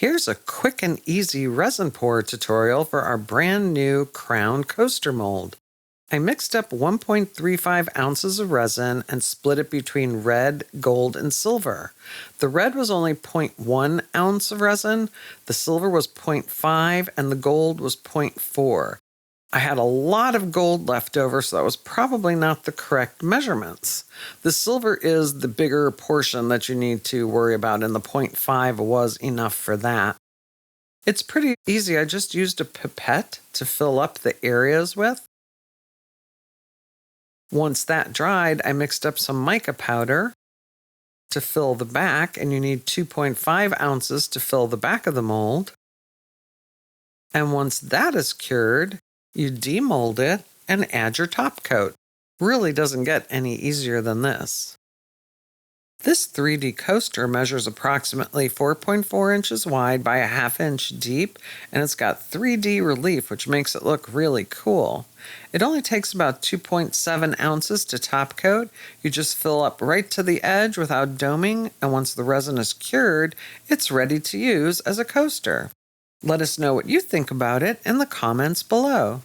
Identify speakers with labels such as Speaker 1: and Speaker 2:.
Speaker 1: Here's a quick and easy resin pour tutorial for our brand new crown coaster mold. I mixed up 1.35 ounces of resin and split it between red, gold, and silver. The red was only 0.1 ounce of resin, the silver was 0.5, and the gold was 0.4. I had a lot of gold left over, so that was probably not the correct measurements. The silver is the bigger portion that you need to worry about, and the 0.5 was enough for that. It's pretty easy. I just used a pipette to fill up the areas with. Once that dried, I mixed up some mica powder to fill the back, and you need 2.5 ounces to fill the back of the mold. And once that is cured, you demold it and add your top coat. Really doesn't get any easier than this. This 3D coaster measures approximately 4.4 inches wide by a ½ inch deep, and it's got 3D relief, which makes it look really cool. It only takes about 2.7 ounces to top coat. You just fill up right to the edge without doming, and once the resin is cured, it's ready to use as a coaster. Let us know what you think about it in the comments below.